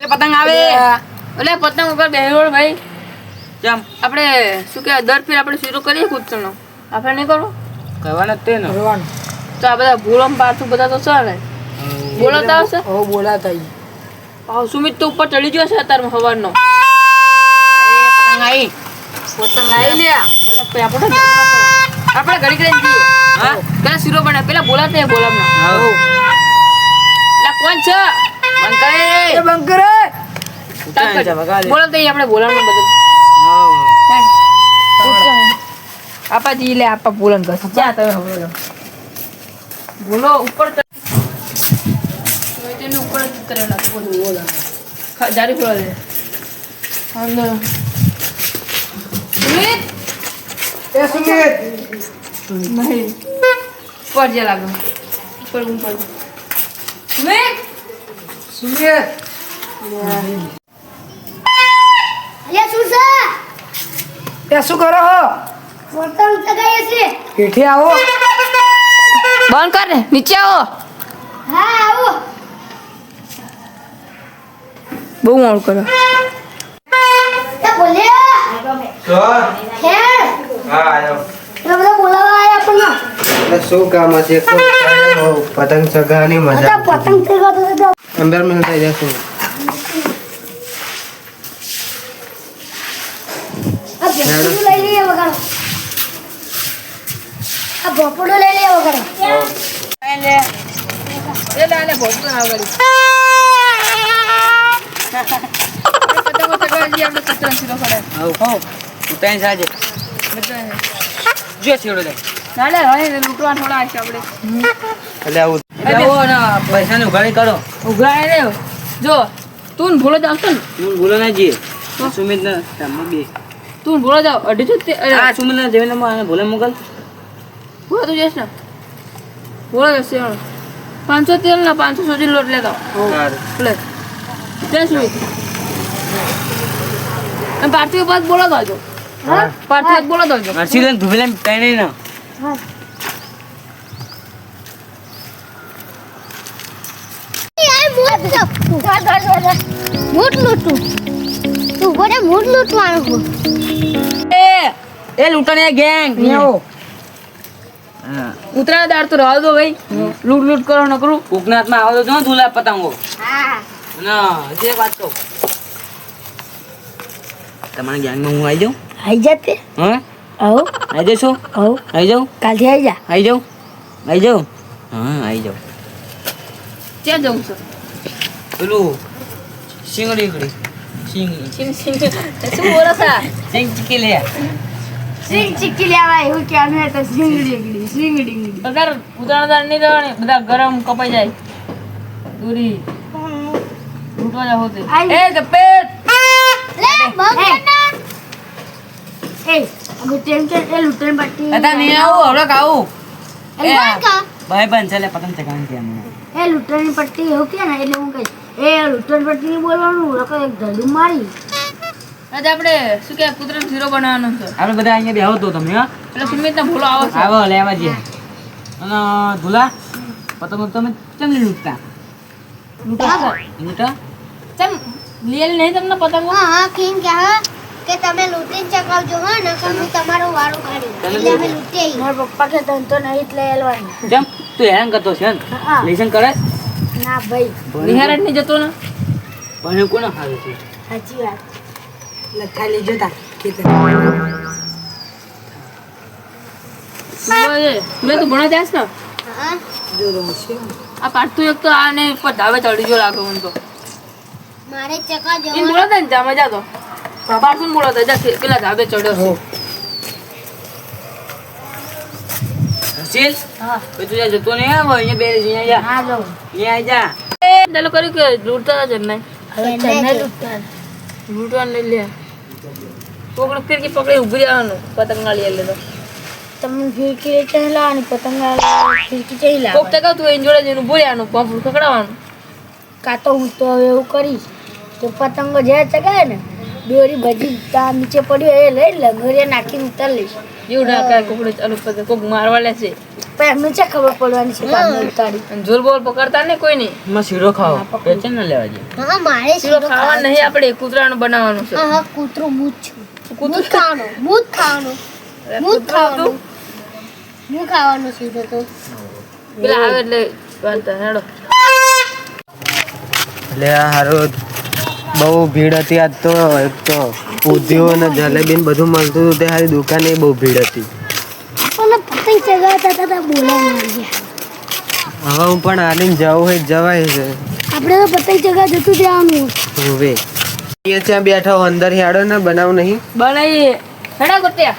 પતંગ આવે એટલે પતંગ ઉપર બેહરો ભાઈ કેમ આપણે શું કે દર ફેર આપણે શરૂ કરીએ કૂદવાનો આપણે નહીં કરવું કરવાના તે ને તો આ બધા ભૂલમ પાછું બધા તો છે ને બોલાતા આવશે હો બોલાતા ઈ સુમિત તો ઉપર ચડી ગયો છે અત્યારમાં સવારનો પતંગ આવી પતંગ આવી લે આપણે ઘડી કરીને જઈએ હા પેલા શીરો બને પેલા બોલાતા એ બોલાવના હા એટલે કોણ છે બંધ કરે એ બંકરે બોલાવતા આપણે બોલાવવાનું બધું આપા જી લે આપા બોલન કર જા તમે હવે બોલો ઉપર તેની ઉપર જ કરેલા બોલો જારી બોલા દે અંદર સુમિત એ સુમિત નહીં પર જે લાગો ઉપર ઉપર સુમિત સુમિત અલ્યા શું છે એ શું કરો હો પતંગ ચગાઈએ છે હેઠે આવો બંધ કર ને નીચે આવો હા આવો બહુ મોડું કરો એ બોલ્યા ખેર હા આયો એ બધા બોલાવા આયા આપણને એટલે શું કામ હશે પતંગ ચગાવવાની મજા બધા પતંગ ચગાવતો હતો અંદર મિલ થઈ જશે આ ભોપડું લઈ લઈએ વગાડો આ ભોપડું લઈ લઈએ વગાડો એ લે ભોજન આવડી પતંગો ચગાવી આપણે કચરા શીરો કરે હો ઉતાઈ સાજે જો છેડો દે નાલે હવે લૂંટવા થોડા આવશે આપણે એટલે આવું જાઓ ને પૈસા ની ઉઘાડી કરો ઉઘરાય રે જો તું ને ભૂલો જાવ ને હું બોલો ના જી સુમિત ને તમે બે તું ને ભૂલો જાવ 250 આ સુમિત ને જેને મને ભોલે મોકલ ભૂલો તું જઈશ ને ભૂલો જશે 500 તેલ ના 500 સુધી લોટ લેતો સારું લે જય સુમિત અને પાર્થિવ બાદ બોલો દો હા પાર્થિવ બોલો દો માસી ને ધુબેલા કઈ નહીં ના મૂઠ લૂટું તું બોલે મૂઠ લૂટવાનું એ લૂંટણીયા ગેંગ આવો હા ઉતરા દાડ તો રહો દો ભાઈ લૂટ લૂટ કરો ન કરું કોકનાથ માં આવો તો જો ધુલા પતંગો હા ના જે વાત કહું તમારા ગેંગમાં હું આવી જાઉં આઈ જાતે હા આવો આવી જશો આવો આવી જાઉં કાલથી આઈ જા આવી જાઉં આવી જાઉં હા આવી જાઉં ક્યાં જવું છે પેલું શિંગડી કડી શું બોલો સા સિંગ ચીકી લે સિંગ ચીકી લેવા એવું ક્યાં ને તો સિંગડી અગર ઉતારદાર નહીં રહેવાની બધા ગરમ કપાઈ જાય દૂરી લૂંટવા જાવ હોતે આઈ. એ ગપેટ લે મગના એ ગુટેન કે એ લૂટન પટ્ટી અતા નહીં આવું હવે આવું એ કા ભાઈ બંધ ચાલે પતંગ ચગાવવાની ત્યાં મને એ લૂંટણની પટ્ટી એવું કે ને એટલે હું કહીશ એ લૂંટણ પટ્ટી ની બોલવાનું રકો એક ધડું મારી આજે આપણે શું કે કુતરાનો શીરો બનાવવાનો છે આપણે બધા અહીંયા બેહો તો તમે હા એટલે સુમિતના ભૂલો આવો છે આવો લેવા જઈએ અને ધુલા પતંગ તમે કેમ નહીં લૂંટતા લૂંટવા લૂંટા ચમ લીએલ નહીં તમને પતંગો હા હા કેમ કે હા કે તમે લૂંટીને ચકાવજો હા ને કે હું તમારું વારું કાઢી એટલે અમે લૂંટી આવી મારા પપ્પા કે તન તો નહીં એટલે એલવાની કેમ તું હેરાન કરતો છે ને હા. લેસન કરે ના ભાઈ નિહારટ નહીં જતો ને ભણે કોને ખાવે છે સાચી વાત લખા લેજો તા ખેતર મેં તું ભણા જાસ ને હા જો રહો છે આ પાટતું એક તો આને ઉપર ધાબે ચડી ગયો લાગે મને તો મારે ચકા એને જવાનું બોલાતા ને જામાં જાતો પાટતું બોલાતા જા પેલા ધાબે ચડ્યો છે હસીલ હા ભાઈ તું ત્યાં જતો નહીં આવો અહીંયા બે અહીંયા જા હા જાઉં અહીંયા આવી જા એ ચાલો કર્યું કે લૂંટતા હતા જન્નાઈ હવે ચને લૂંટતા લૂંટવાનું નહીં લે કોકડે ફિરકી પકડી ઉભી રહેવાનું પતંગાળી એટલે તો તમે ફિરકી ચઈ લાવવાની પતંગ ફિરકી ચઈ કોક લાવવાની ટકા તું એની જોડે જઈને ઉભું રહેવાનું પંપ ખકડાવવાનું કાં તો હું તો હવે એવું કરીશ કે પતંગો જે ચગાવે ને દોરી બધી તા નીચે પડ્યો એ લઈ લંગોરિયા નાખીને ઉતાર લઈશ. એવું ના કાંઈ કોકડે ચાલુ કરે કોક મારવા લેશે પણ એમને ચા ખબર પડવાની છે તારને ઉતારી. અને જોર બોલ પકડતા ને કોઈ નહીં માં શીરો ખાઓ પેચન ના લેવા જોઈએ. હા મારે શીરો ખાવા નહીં આપણે કૂતરાનું બનાવવાનું છે હા કૂતરો મૂજ છું. મૂજ ખાવાનું મૂજ ખાવાનું મૂજ ખાવાનું મૂજ ખાવાનું સીધો તો. પેલા આવે એટલે વાંધો હેડો એટલે આ હારું બહુ ભીડ હતી આજ તો. એક તો ઊંધિયું અને જલેબી ને બધું મળતું હતું તે હારી દુકાને બહુ ભીડ હતી. આપણને પતંગ ચગાવતા હતા બોલાવા માંગ્યા. હવે હું પણ આલીને જવું હોય તો જવાય છે. આપણે તો પતંગ ચગાવ જતું જવાનું. હવે અહીંયા ત્યાં બેઠા હો, અંદર હેડો ને બનાવ નહીં. બનાવીએ હેડો કુત્યા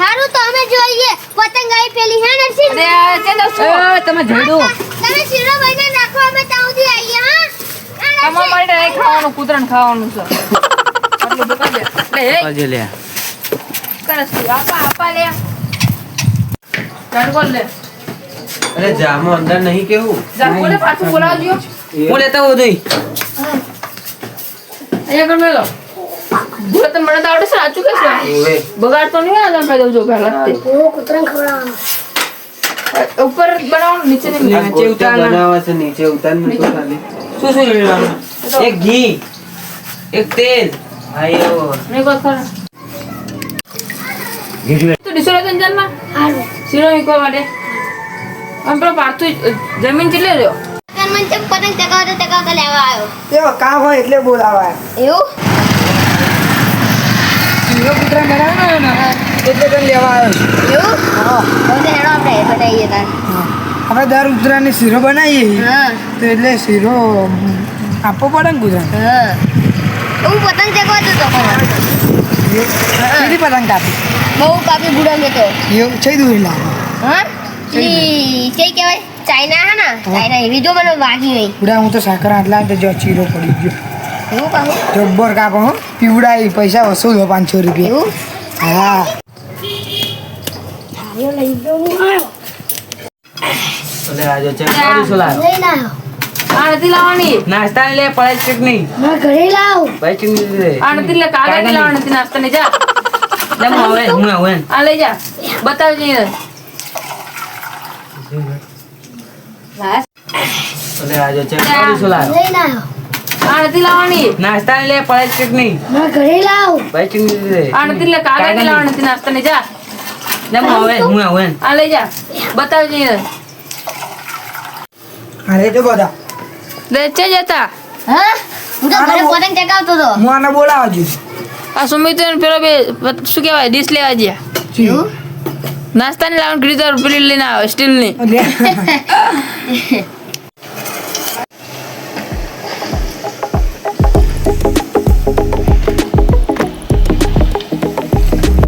હારું તો અમે જોઈએ પતંગ આઈ પેલી હે ને તમે જઈડો તમે શીરો બને નાખો અમે તાઉદી આઈએ હા તમારા માટે નહીં ખાવાનું કૂતરાને ખાવાનું છે આટલું બતાવી દે લે હે આજે લે કરસ તું આપા લે ચાલ લે અરે જામો અંદર નહીં કેવું. જા બોલે પાછું બોલાવજો હું લેતા હોઉં દઈ અહીંયા કર મેલો બોલે તો મને તો આવડે છે સાચું કે છે ઓવે બગાડ તો નહીં આ ખાઈ દઉં જો પહેલા ઓ કૂતરાને ખવડાવવાનું. ઉપર બનાવવાનું નીચે નહીં આ ગોટા બનાવવા છે, નીચે ઉતારનું તો ખાલી. શું શું લેવાનું? એક ઘી એક તેલ હા એવો નહીં કોઈ ખરા તું ડીસો લેતો અંજારમાં હારું શીરો મીકવા માટે આમ પેલો પાર્થુ જમીન કેટલે રહ્યો મને ચક પતંગ ચગાવતા લેવા આવ્યો. તેઓ કામ હોય એટલે બોલાવાય. એવું શીરો કૂતરા બનાવ્યો ને એટલે તને લેવા આવ્યો. એવું હવે હેડો આપણે બતાવીએ તાર. આપણે દર ઉતરાને શીરો બનાવીએ હા તો એટલે શીરો આપવો પડે ને કૂતરાને. હા હું પતંગ ચગાવતો હતો કેટલી પતંગ કાપી બહુ કાપી બુડા મેં તો એવું છે દૂર લાગે હા ઈ કઈ કહેવાય ચાઇના હે ને ચાઇના એવી જો મને વાગી નહીં પૂરા હું તો સાકર આટલા તો જો ચીરો પડી ગયો એવું કહું જબ્બર કાપો હો પીવડાવી પૈસા વસૂલ 500 રૂપિયા. એવું હા આવ્યો લઈ ગયો હું આવ્યો એટલે આજે ચેક શું લાવ લઈને આવ્યો આ નથી લાવવાની નાસ્તા લે પડાય ચેક નહીં મારા ઘરે લાવ ભાઈ ચેક નહીં દે આ નથી લે કાગળ નહીં લાવવાની નથી નાસ્તા ને જા લે હું આવે આ લઈ જા બતાવજે એટલે આજે ચેક શું લાવ લઈને આવ્યો આ નથી લાવવાની નાસ્તા લે પડાય ચેક નહીં મારા ઘરે લાવ ભાઈ ચેક નહીં દે આ નથી લે કાગળ નહીં લાવવાની નથી નાસ્તા ને જા લે હું આવે આ લઈ જા બતાવજે અરે તો બધા દેચે જતા હા હું તો ઘરે પતંગ ચગાવતો હતો હું આને બોલાવા છું. આ સુમિત પેલો બે શું કહેવાય ડીશ લેવા ગયા નાસ્તા ને લાવવાનું કીધું પેલી લઈને આવ્યો સ્ટીલ ની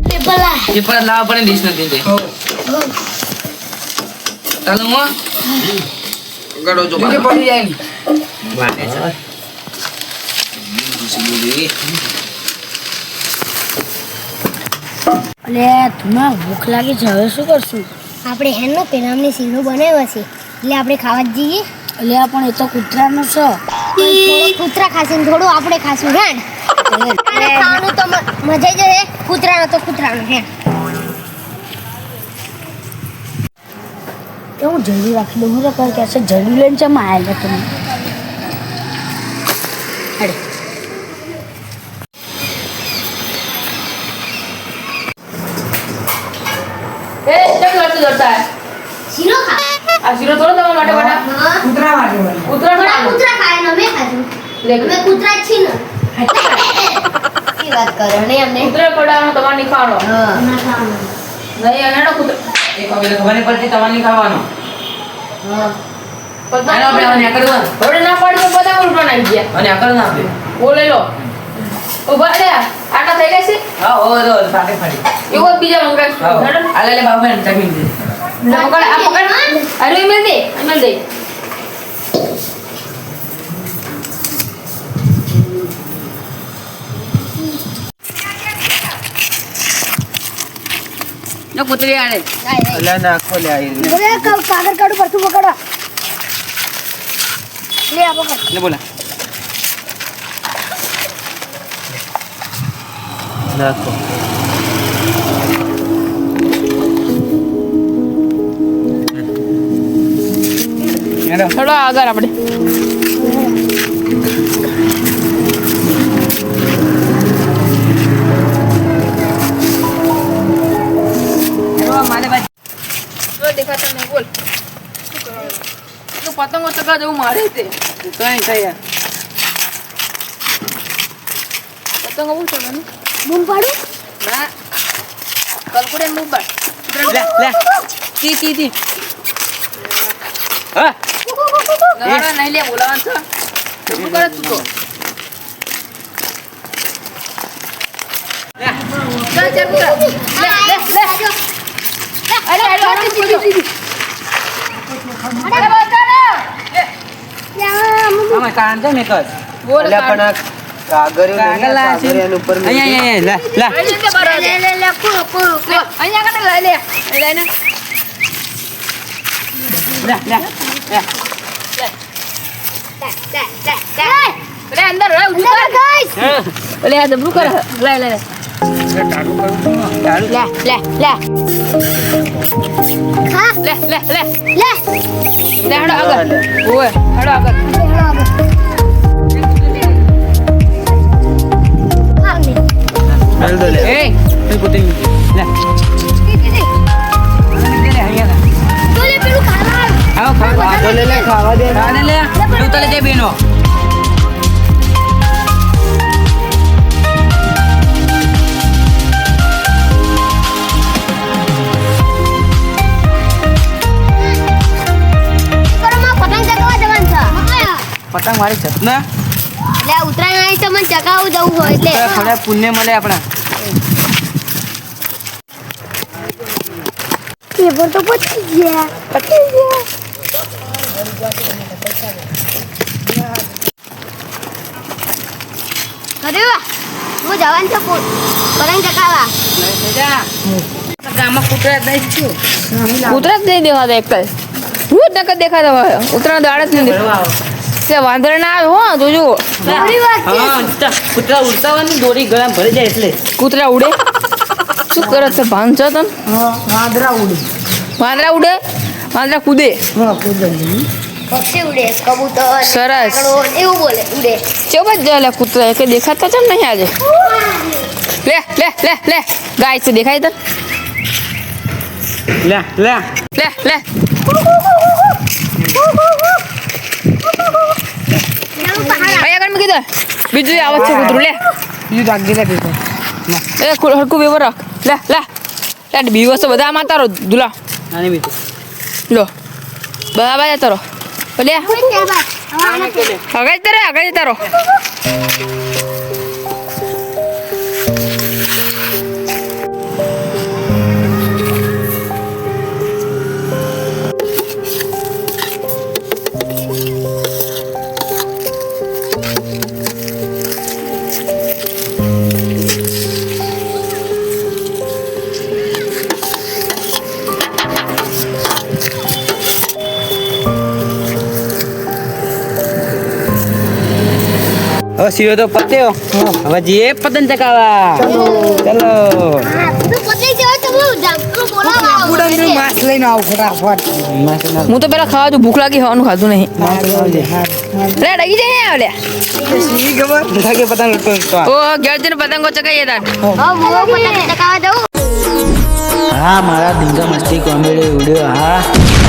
પેપર લાવ એ પર લાવવા પડે ડીશ નથી દે ચાલો હું ગડો જો નીચે પડી જાય ને. વાટે છે અલે તમને ભૂખ લાગી છે હવે શું કરશું આપણે હેનો પેલામની શીરો બનાવ્યો છે એટલે આપણે ખાવા જ જઈએ એટલે પણ એ તો કૂતરાનો છે થોડો કૂતરા ખાશે ને થોડું આપણે ખાશું હેન ખાવાનું તો મજા જ છે કૂતરાનો તો કૂતરાનો હેન તો હું જલ્દી રાખી દઉં હું તો કર કે છે જલ્દી લઈને ચમ આયેલા તમે અરે એ કેમ લડતું જતા હે શીરો ખા આ શીરો થોડો તમારા માટે બના કૂતરા માટે બોલે. કૂતરા ખાવાનું. કૂતરા ખાય ને અમે ખાધું લે અમે કૂતરા જ છીએ ને એ વાત કરો ને અમને કૂતરા પડાવવાનો તમારે નહીં ખાવાનો હા ના ખાવાનું નહીં એનો કૂતરા એ ખબર નહીં પડતી તમારે નહીં ખાવાનો હા આનો આપણે અને આગળ વળ. હવે ના પાડી તો બધા ઉલટા નાખી ગયા અને આગળ ના આપણે બોલે લો ઉભા રે આટા થઈ ગયા છે હા ઓ રો ફાટે ફાટી એવો જ બીજા મંગાવીશું હા હેડો. આ લે બાબા ને જમીન દે લે પકડ આ પકડ અરે એમલ દે જો કૂતરી આડે એટલે નાખો લે આવી રીતે. બોલે કાગળ કાઢું પરતું પકડો લે આ પકડ લે બોલા નાખો. ચલો આગળ આપણે મારે બાજુ દેખાતા નહીં બોલ પતંગો ચગા જવું મારે તે કઈ થાય પતંગો બહુ ચગવાનું બૂમ પાડું ના કલકુડે મોબાઈલ લે લે તી હા નવાડા નહીં લે બોલાવાનું છે શું કરે તું તો ચાલ ચાલ પુરા લે લે લે અરે અરે અરે દીદી અરે બતાડો અમે કાન તો મેં કર બોલ એટલે પણ આ કાગળિયું નહીં, આ કાગળિયાનું ઉપર મૂકી. અહીંયા લે લે અહીંયા કને લઈ લે લઈ ને લે અંદર રહે ઉભું કર લે આ દબરું કર લે લે લે હા લે લે લે લે લે હડો આગળ ઓય હડો આગળ હાલ દો લે. એ તો લે લે, ખાવા દે. પતંગ મારી છત ને એટલે ઉત્તરાયણ આવી તો મને ચગાવવું જવું હોય એટલે થોડા પુણ્ય મળે આપણા પેપર તો પતી ગયા અરે વાહ હું જવાન છું પતંગ ચગાવવા ગામમાં કૂતરા દઈ છું કૂતરા જ નહીં દેવા દે એક જ હું નકર દેખાતા હોય ઉતરા દાડે જ નહીં તે વાંદરા ના આવે હો તો જો ઘણી વાત છે કૂતરા ઉડતા હોય ને દોરી ગળા ભરી જાય એટલે કૂતરા ઉડે શું કરે છે ભાન છો તને વાંદરા ઉડી વાંદરા ઉડે વાંદરા કૂદે પક્ષી ઉડે કબૂતર સરસ કાગડો, એવું બોલે ઉડે ચેવા જ લે કૂતરા કે દેખાતા છે નહીં આજે લે લે લે લે ગાય છે દેખાય તને લે લે લે લે અહીંયા આગળ મૂકી દે બીજું આવે છે કૂતરું લે બીજું રાખી લે પેપર એ હરકું બેવો રાખ લે લે લે બીવો છે બધા આમાં તારો દુલા આની બીજું લો બરાબર છે તારો લે આગળ તારો હવે સીધો તો પત્યો હવે જઈએ પતંગ ચકાવા ચલો તું પતંગ જવા તો હું ડાક્ટર બોલાવા ઉડાડીને માસ લઈને આવ ફટાફટ હું તો પેલા ખાવા જો ભૂખ લાગી ખાવાનું ખાધું નહીં લે ડગી જાય આવલે સી ખબર લાગે પતંગ લૂંટતો ઓ ઘેર જઈને પતંગો ચકાઈએ તાર હવે હું પતંગ ચગાવવા જાઉં હા મારા ધીંગા મસ્તી કોમેડી વિડીયો હા